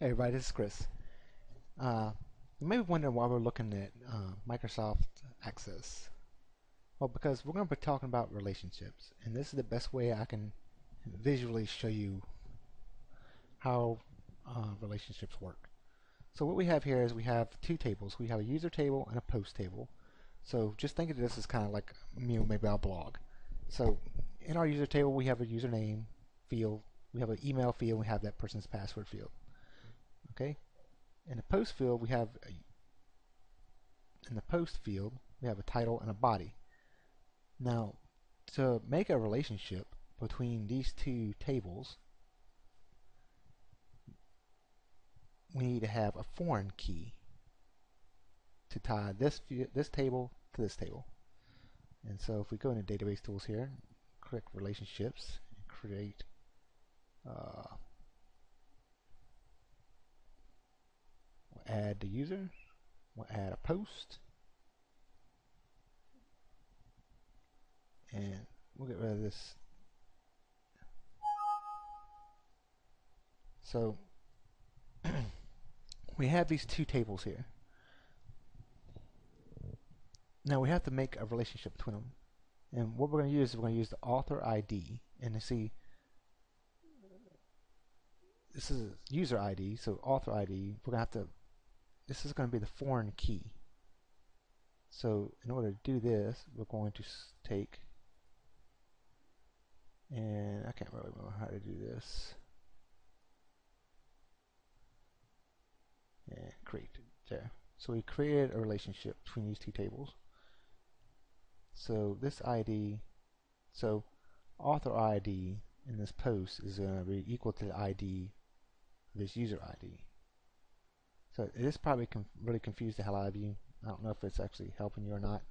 Hey everybody, this is Chris. You may be wondering why we're looking at Microsoft Access. Well, because we're going to be talking about relationships, and this is the best way I can visually show you how relationships work. So what we have here is we have two tables. We have a user table and a post table. So just think of this as kind of like maybe our blog. So in our user table, we have a username field, we have an email field, we have that person's password field. Okay. In the post field, we have a title and a body. Now, to make a relationship between these two tables, we need to have a foreign key to tie this table to this table. And so if we go into database tools here, click relationships, and create we'll add the user, we'll add a post, and we'll get rid of this. So we have these two tables here. Now we have to make a relationship between them. And what we're going to use is we're going to use the author ID. And to see, this is user ID, so author ID, we're going to have to, this is going to be the foreign key. So in order to do this, we're going to take, and I can't really remember how to do this. And create there. So we created a relationship between these two tables. So this ID, so author ID in this post is going to be equal to the ID of this user ID. So this probably really confused the hell out of you. I don't know if it's actually helping you or not,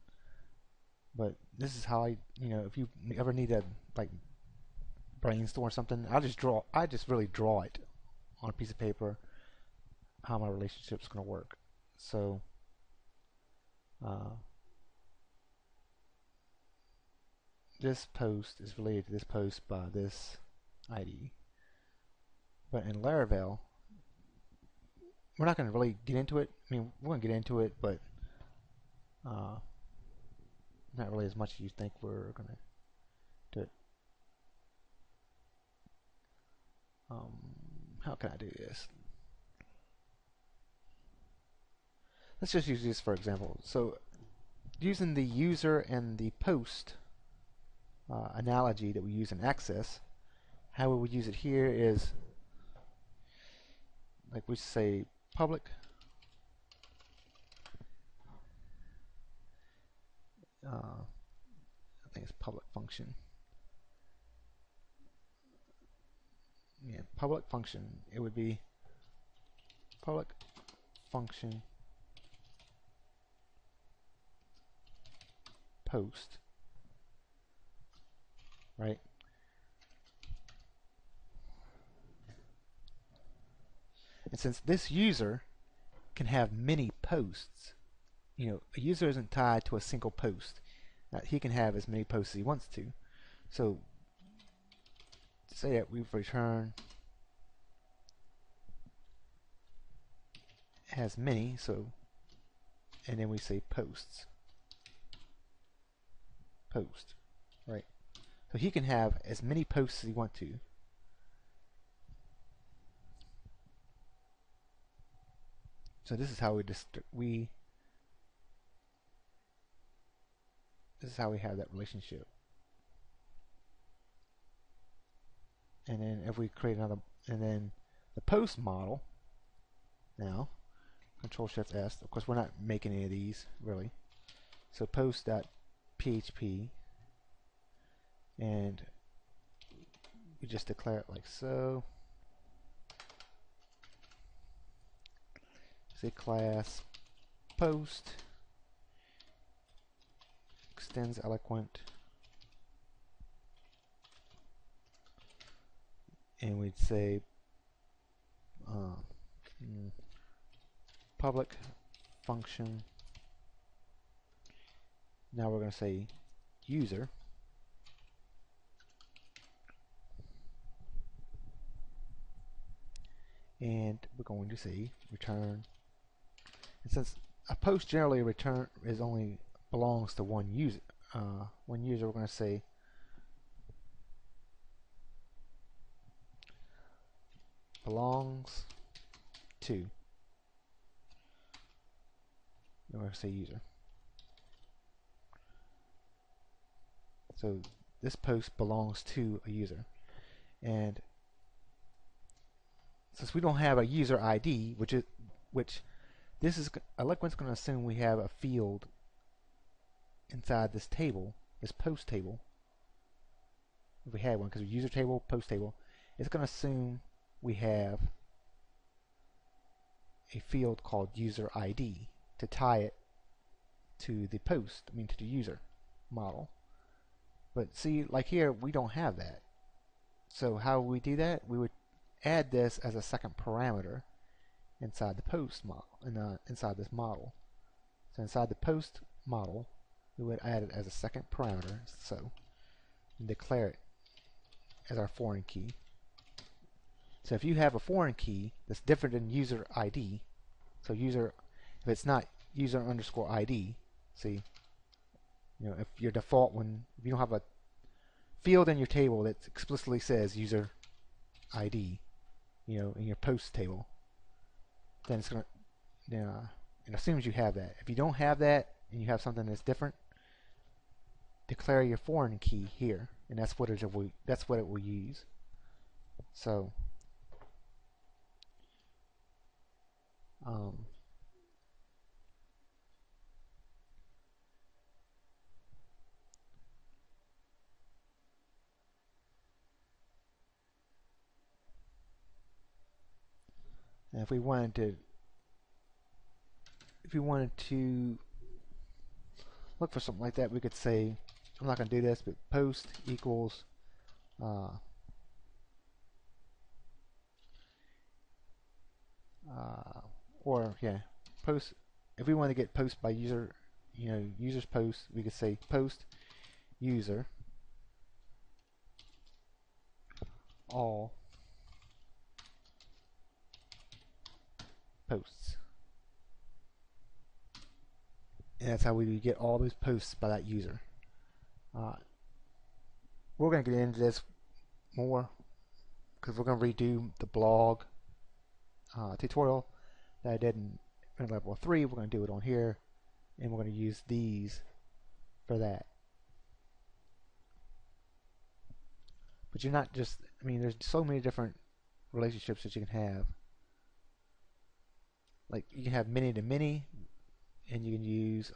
but this is how if you ever need to like brainstorm something, I just really draw it on a piece of paper how my relationship is going to work. So this post is related to this post by this ID. But in Laravel, we're not going to really get into it. I mean, we're going to get into it, but not really as much as you think we're going to do it. How can I do this? Let's just use this for example. So using the user and the post analogy that we use in Access, how we would use it here is like we say public I think it's public function. Yeah, public function. It would be public function post, right? And since this user can have many posts, a user isn't tied to a single post. He can have as many posts as he wants to. So say that we return has many, so, and then we say post, right? So he can have as many posts as he wants to. So this is how we have that relationship. And then if we create another, and then the post model, now Control Shift S, of course we're not making any of these really. So post.php, and we just declare it like so. Say class post extends eloquent, and we'd say public function. Now we're going to say user, and we're going to say return. And since a post generally return is only belongs to one user, we're going to say belongs to. We're going to say user. So this post belongs to a user, and since we don't have a user ID, which this is Eloquent's going to assume we have a field inside this table, this post table. If we had one, because user table, post table, it's going to assume we have a field called user ID to tie it to the post, to the user model. But see, like here, we don't have that. So how would we do that? We would add this as a second parameter inside the post model, inside this model. So inside the post model, we would add it as a second parameter, so, and declare it as our foreign key. So if you have a foreign key that's different than user ID, so user, if it's not user underscore ID, see, if your default one, if you don't have a field in your table that explicitly says user ID, in your post table, then it's gonna, it assumes you have that. If you don't have that and you have something that's different, declare your foreign key here, and that's what it will use. So and if we wanted to look for something like that, we could say, I'm not going to do this, but post equals post. If we want to get post by user, user's post, we could say post user all posts. And that's how we get all those posts by that user. We're going to get into this more because we're going to redo the blog tutorial that I did in level 3. We're going to do it on here, and we're going to use these for that. But you're not just, there's so many different relationships that you can have. Like you can have many to many, and you can use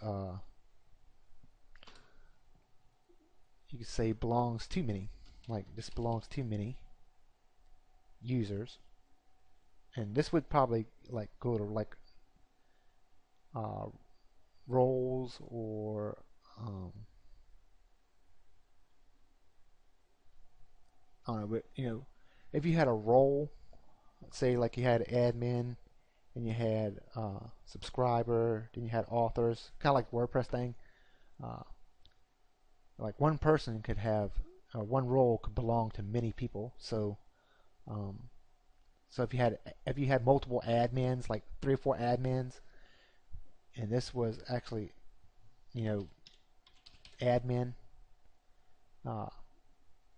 you can say belongs to many, like this belongs to many users, and this would probably like go to like roles or I don't know, but if you had a role, say like you had admin and you had subscriber, then you had authors, kind of like WordPress thing. Like one person could have, one role could belong to many people. So, so if you had multiple admins, like 3 or 4 admins, and this was actually, admin,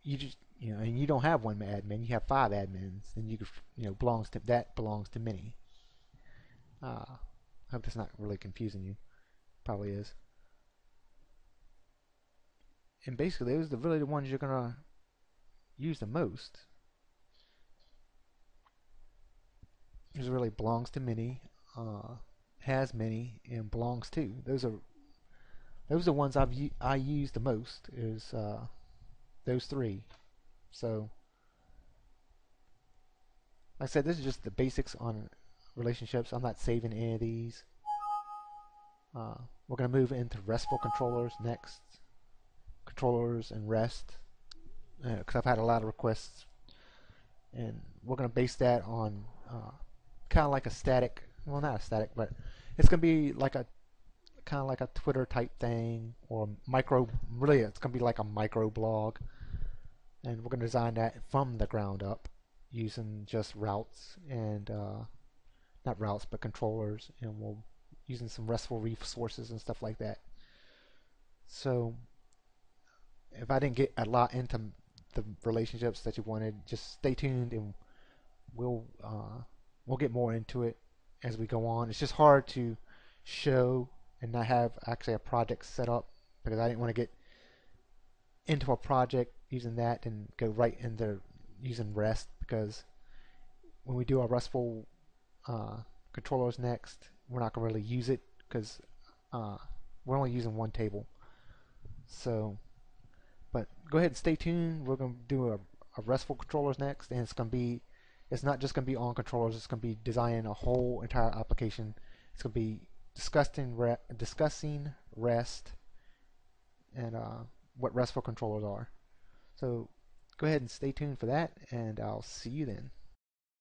you just, and you don't have one admin, you have 5 admins, then you could, belongs to many. I hope that's not really confusing you. Probably is. And basically, those are really the ones you're gonna use the most. There's really belongs to many, has many, and belongs to. Those are the ones I use the most. Is those 3. So, like I said, this is just the basics on relationships. I'm not saving any of these. We're going to move into RESTful controllers next. Controllers and REST, because I've had a lot of requests, and we're going to base that on kind of like a static, well, not a static, but it's going to be like a kind of like a Twitter type thing, or micro, really it's going to be like a micro blog, and we're going to design that from the ground up. using just routes and not routes but controllers, and we'll using some RESTful resources and stuff like that. So if I didn't get a lot into the relationships that you wanted, just stay tuned and we'll get more into it as we go on. It's just hard to show and not have actually a project set up because I didn't want to get into a project using that and go right into using REST, because when we do our RESTful controllers next, we're not going to really use it because we're only using one table. So, but go ahead and stay tuned. We're going to do a RESTful controllers next, and it's not just going to be on controllers. It's going to be designing a whole entire application. It's going to be discussing REST and what RESTful controllers are. So go ahead and stay tuned for that, and I'll see you then.